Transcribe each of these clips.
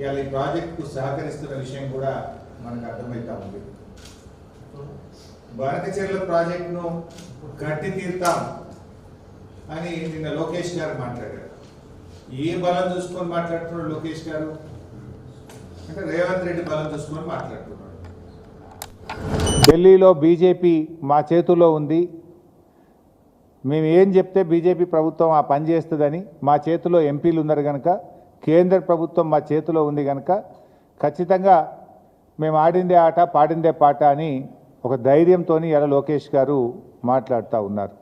ఇవాళ ఈ ప్రాజెక్టుకు సహకరిస్తున్న విషయం కూడా మనకు అర్థమవుతా ఉంది. బనకచెర్ల ప్రాజెక్టును కట్టి తీర్తాం అని నిన్న లోకేష్ గారు మాట్లాడారు. ఏ బలం చూసుకొని మాట్లాడుతున్నాడు లోకేష్ గారు అంటే రేవంత్ రెడ్డి బలం చూసుకొని మాట్లాడుతున్నాడు. ఢిల్లీలో బీజేపీ మా చేతుల్లో ఉంది, మేము ఏం చెప్తే బీజేపీ ప్రభుత్వం ఆ పని చేస్తుందని, మా చేతిలో ఎంపీలు ఉన్నారు కనుక, కేంద్ర ప్రభుత్వం మా చేతిలో ఉంది కనుక ఖచ్చితంగా మేము ఆడిందే ఆట పాడిందే పాట అని ఒక ధైర్యంతో ఇలా లోకేష్ గారు మాట్లాడుతూ ఉన్నారు.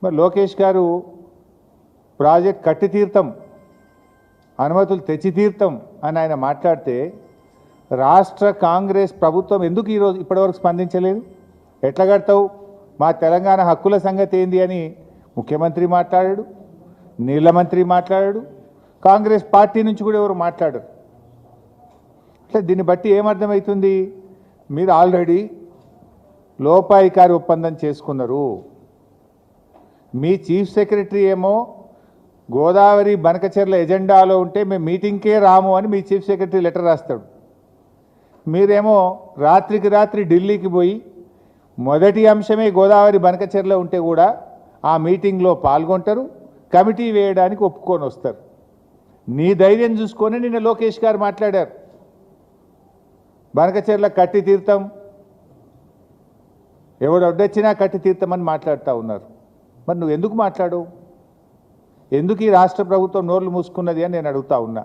మరి లోకేష్ గారు ప్రాజెక్ట్ కట్టి తీర్థం, అనుమతులు తెచ్చి తీర్థం అని ఆయన మాట్లాడితే రాష్ట్ర కాంగ్రెస్ ప్రభుత్వం ఎందుకు ఈరోజు ఇప్పటివరకు స్పందించలేదు? ఎట్లా కడతావు, మా తెలంగాణ హక్కుల సంగతి ఏంది అని ముఖ్యమంత్రి మాట్లాడాడు, నీళ్ల మంత్రి మాట్లాడాడు, కాంగ్రెస్ పార్టీ నుంచి కూడా ఎవరు మాట్లాడరు. అంటే దీన్ని బట్టి ఏమర్థమవుతుంది? మీరు ఆల్రెడీ లోపాయికారి ఒప్పందం చేసుకున్నారు. మీ చీఫ్ సెక్రటరీ ఏమో గోదావరి బనకచెర్ల ఎజెండాలో ఉంటే మేము మీటింగ్కే రాము అని మీ చీఫ్ సెక్రటరీ లెటర్ రాస్తాడు. మీరేమో రాత్రికి రాత్రి ఢిల్లీకి పోయి మొదటి అంశమే గోదావరి బనకచెర్ల ఉంటే కూడా ఆ మీటింగ్లో పాల్గొంటారు, కమిటీ వేయడానికి ఒప్పుకొని వస్తారు. నీ ధైర్యం చూసుకొని నిన్న లోకేష్ గారు మాట్లాడారు, బనకచెర్ల కట్టి తీర్థం, ఎవడు అడ్డొచ్చినా కట్టి తీర్థమని మాట్లాడుతూ ఉన్నారు. మరి నువ్వు ఎందుకు మాట్లాడవు? ఎందుకు ఈ రాష్ట్ర ప్రభుత్వం నోర్లు మూసుకున్నది అని నేను అడుగుతా ఉన్నా.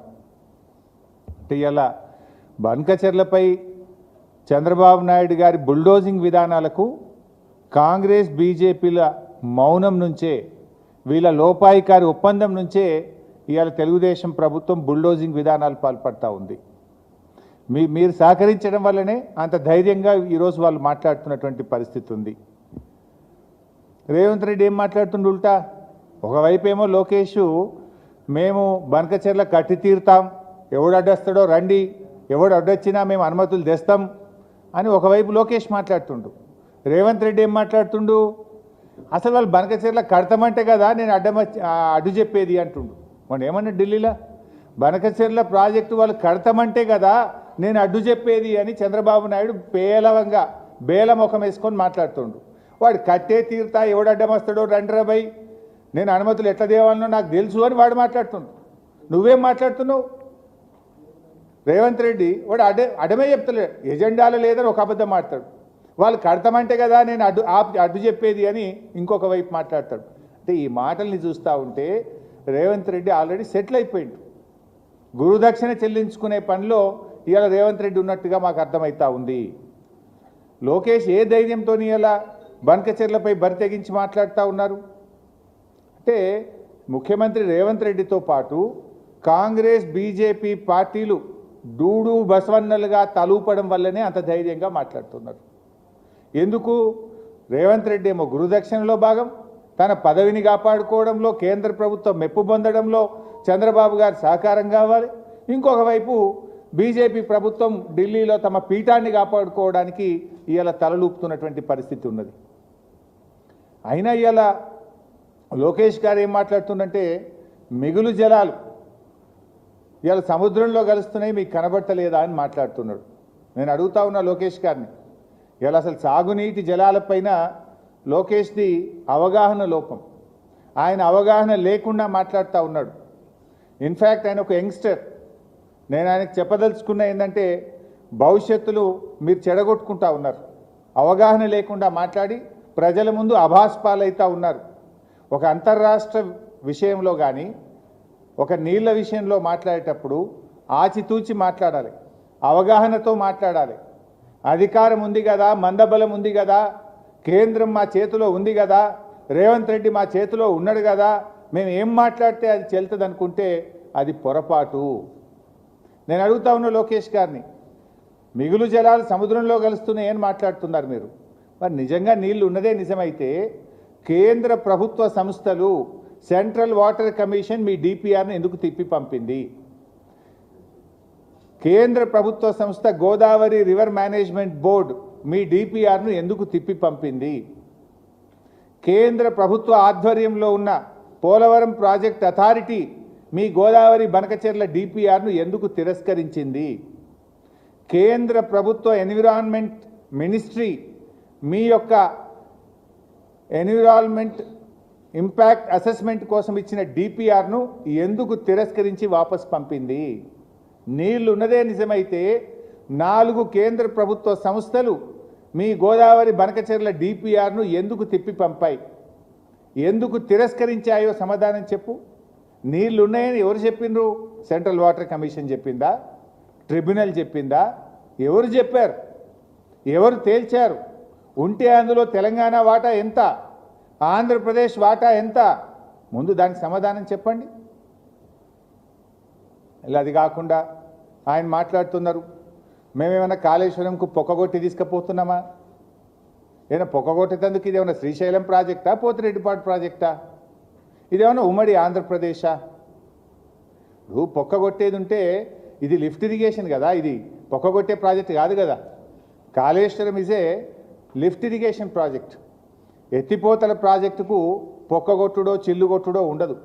అంటే ఇలా బనకచెర్లపై చంద్రబాబు నాయుడు గారి బుల్డోజింగ్ విధానాలకు కాంగ్రెస్ బీజేపీల మౌనం నుంచే, వీళ్ళ లోపాయికారి ఒప్పందం నుంచే ఇవాళ తెలుగుదేశం ప్రభుత్వం బుల్డోజింగ్ విధానాలు పాల్పడతా ఉంది. మీరు సహకరించడం వల్లనే అంత ధైర్యంగా ఈరోజు వాళ్ళు మాట్లాడుతున్నటువంటి పరిస్థితి ఉంది. రేవంత్ రెడ్డి ఏం మాట్లాడుతుండు ఉల్టా? ఒకవైపు ఏమో లోకేష్ మేము బనకచెర్ల కట్టి తీరుతాం, ఎవడు అడ్డొస్తాడో రండి, ఎవడు అడ్డొచ్చినా మేము అనుమతులు తెస్తాం అని ఒకవైపు లోకేష్ మాట్లాడుతుండు. రేవంత్ రెడ్డి ఏం మాట్లాడుతుండు? అసలు వాళ్ళు బనకచెర్ల కడతామంటే కదా నేను అడ్డు చెప్పేది అంటుండు. మనం ఏమన్నా ఢిల్లీలో బనకచెర్ల ప్రాజెక్టు వాళ్ళు కడతామంటే కదా నేను అడ్డు చెప్పేది అని చంద్రబాబు నాయుడు పేలవంగా బేల ముఖం వేసుకొని మాట్లాడుతుండు. వాడు కట్టే తీరుతా, ఎవడు అడ్డం వస్తాడో రండ్రాబాయ్, నేను అనుమతులు ఎట్లా దేవాలనో నాకు తెలుసు అని వాడు మాట్లాడుతుండు. నువ్వేం మాట్లాడుతున్నావు? రేవంత్ రెడ్డి వాడు అడ్డమే చెప్తలేడు, ఎజెండాలో లేదని ఒక అబద్ధం మాట్లాడు. వాళ్ళు కడతామంటే కదా నేను అడ్డు చెప్పేది అని ఇంకొక వైపు మాట్లాడతాడు. అంటే ఈ మాటల్ని చూస్తూ ఉంటే రేవంత్ రెడ్డి ఆల్రెడీ సెటిల్ అయిపోయిండు. గురుదక్షిణ చెల్లించుకునే పనిలో ఇవాళ రేవంత్ రెడ్డి ఉన్నట్టుగా మాకు అర్థమవుతా ఉంది. లోకేష్ ఏ ధైర్యంతో ఇలా బనకచెర్లపై బరి తెగించి మాట్లాడుతూ ఉన్నారు అంటే, ముఖ్యమంత్రి రేవంత్ రెడ్డితో పాటు కాంగ్రెస్ బీజేపీ పార్టీలు డూడు బసవన్నలుగా తలూపడం వల్లనే అంత ధైర్యంగా మాట్లాడుతున్నారు. ఎందుకు? రేవంత్ రెడ్డి ఏమో గురుదక్షిణలో భాగం, తన పదవిని కాపాడుకోవడంలో, కేంద్ర ప్రభుత్వం మెప్పు పొందడంలో చంద్రబాబు గారు సహకారం కావాలి. ఇంకొక వైపు బీజేపీ ప్రభుత్వం ఢిల్లీలో తమ పీఠాన్ని కాపాడుకోవడానికి ఇవాళ తలలూపుతున్నటువంటి పరిస్థితి ఉన్నది. అయినా ఇవాళ లోకేష్ గారు ఏం మాట్లాడుతుందంటే, మిగులు జలాలు ఇవాళ సముద్రంలో కలుస్తున్నాయి, మీకు కనబడతలేదా అని మాట్లాడుతున్నాడు. నేను అడుగుతా ఉన్నా లోకేష్ గారిని, ఇవాళ అసలు సాగునీటి జలాలపైన లోకేష్ది అవగాహన లోపం, ఆయన అవగాహన లేకుండా మాట్లాడుతూ ఉన్నాడు. ఇన్ఫ్యాక్ట్ ఆయన ఒక యంగ్స్టర్. నేను ఆయనకు చెప్పదలుచుకున్న ఏంటంటే, భవిష్యత్తులో మీరు చెడగొట్టుకుంటా ఉన్నారు, అవగాహన లేకుండా మాట్లాడి ప్రజల ముందు అభాస్పాలైతా ఉన్నారు. ఒక అంతర్రాష్ట్ర విషయంలో కానీ ఒక నీళ్ల విషయంలో మాట్లాడేటప్పుడు ఆచితూచి మాట్లాడాలి, అవగాహనతో మాట్లాడాలి. అధికారం ఉంది కదా, మందబలం ఉంది కదా, కేంద్రం మా చేతిలో ఉంది కదా, రేవంత్ రెడ్డి మా చేతిలో ఉన్నాడు కదా, మేము ఏం మాట్లాడితే అది చెల్తుంది అనుకుంటే అది పొరపాటు. నేను అడుగుతా ఉన్న లోకేష్ గారిని, మిగులు జలాలు సముద్రంలో కలుస్తున్నాయి అని మాట్లాడుతున్నారు మీరు. మరి నిజంగా నీళ్లు ఉన్నదే నిజమైతే కేంద్ర ప్రభుత్వ సంస్థలు, సెంట్రల్ వాటర్ కమిషన్ మీ డిపిఆర్ని ఎందుకు తిప్పి పంపింది? కేంద్ర ప్రభుత్వ సంస్థ గోదావరి రివర్ మేనేజ్మెంట్ బోర్డు మీ డిపిఆర్ను ఎందుకు తిప్పి పంపింది? కేంద్ర ప్రభుత్వ ఆధ్వర్యంలో ఉన్న పోలవరం ప్రాజెక్ట్ అథారిటీ మీ గోదావరి బనకచెర్ల డిపిఆర్ను ఎందుకు తిరస్కరించింది? కేంద్ర ప్రభుత్వ ఎన్విరాన్మెంట్ మినిస్ట్రీ మీ యొక్క ఎన్విరాన్మెంట్ ఇంపాక్ట్ అసెస్మెంట్ కోసం ఇచ్చిన డిపిఆర్ను ఎందుకు తిరస్కరించి వాపస్ పంపింది? నీళ్లు ఉన్నదే నిజమైతే 4 కేంద్ర ప్రభుత్వ సంస్థలు మీ గోదావరి బనకచెర్ల డిపిఆర్ను ఎందుకు తిప్పి పంపాయి? ఎందుకు తిరస్కరించాయో సమాధానం చెప్పు. నీళ్లు ఉన్నాయని ఎవరు చెప్పిండ్రు? సెంట్రల్ వాటర్ కమిషన్ చెప్పిందా? ట్రిబ్యునల్ చెప్పిందా? ఎవరు చెప్పారు? ఎవరు తేల్చారు? ఉంటే అందులో తెలంగాణ వాటా ఎంత, ఆంధ్రప్రదేశ్ వాటా ఎంత? ముందు దానికి సమాధానం చెప్పండి. ఇలా అది కాకుండా ఆయన మాట్లాడుతున్నారు, మేమేమైనా కాళేశ్వరంకు పొక్కగొట్టి తీసుకుపోతున్నామా? ఏమైనా పొక్కగొట్టేందుకు ఇదేమన్నా శ్రీశైలం ప్రాజెక్టా, పోతిరెడ్డిపాడు ప్రాజెక్టా? ఇదేమన్నా ఉమ్మడి ఆంధ్రప్రదేశా? నువ్వు పొక్కగొట్టేది ఉంటే ఇది లిఫ్ట్ ఇరిగేషన్ కదా, ఇది పొక్కగొట్టే ప్రాజెక్ట్ కాదు కదా. Kaleshwaram is lift irrigation project. ఎత్తిపోతల ప్రాజెక్టుకు పొక్కగొట్టుడో చిల్లుగొట్టుడో ఉండదు.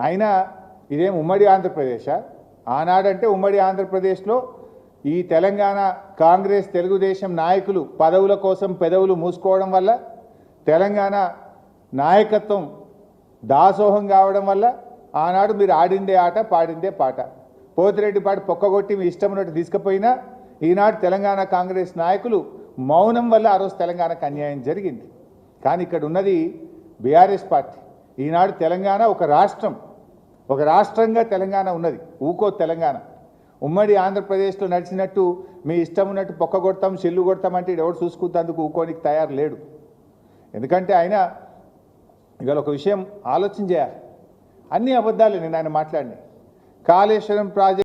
అయినా ఇదేం ఉమ్మడి ఆంధ్రప్రదేశా? ఆనాడంటే ఉమ్మడి ఆంధ్రప్రదేశ్లో ఈ తెలంగాణ కాంగ్రెస్ తెలుగుదేశం నాయకులు పదవుల కోసం పెదవులు మూసుకోవడం వల్ల, తెలంగాణ నాయకత్వం దాసోహం కావడం వల్ల ఆనాడు మీరు ఆడిందే ఆట పాడిందే పాట. పోతిరెడ్డిపాడు పొక్కగొట్టి మీ ఇష్టం ఉన్నట్టు తీసుకుపోయినా ఈనాడు తెలంగాణ కాంగ్రెస్ నాయకులు మౌనం వల్ల ఆ రోజు తెలంగాణకు అన్యాయం జరిగింది. కానీ ఇక్కడ ఉన్నది బీఆర్ఎస్ పార్టీ. ఈనాడు తెలంగాణ ఒక రాష్ట్రంగా తెలంగాణ ఉన్నది. ఊకో తెలంగాణ ఉమ్మడి ఆంధ్రప్రదేశ్లో నడిచినట్టు మీ ఇష్టం ఉన్నట్టు పొక్కగొడతాం చెల్లు కొడతాం అంటే ఎవడు చూసుకుంటేందుకు ఊకోనికి తయారు లేడు. ఎందుకంటే ఆయన ఇవాళ ఒక విషయం ఆలోచన చేయాలి. అన్ని అబద్ధాలు నేను ఆయన మాట్లాడినాయి. కాళేశ్వరం ప్రాజెక్ట్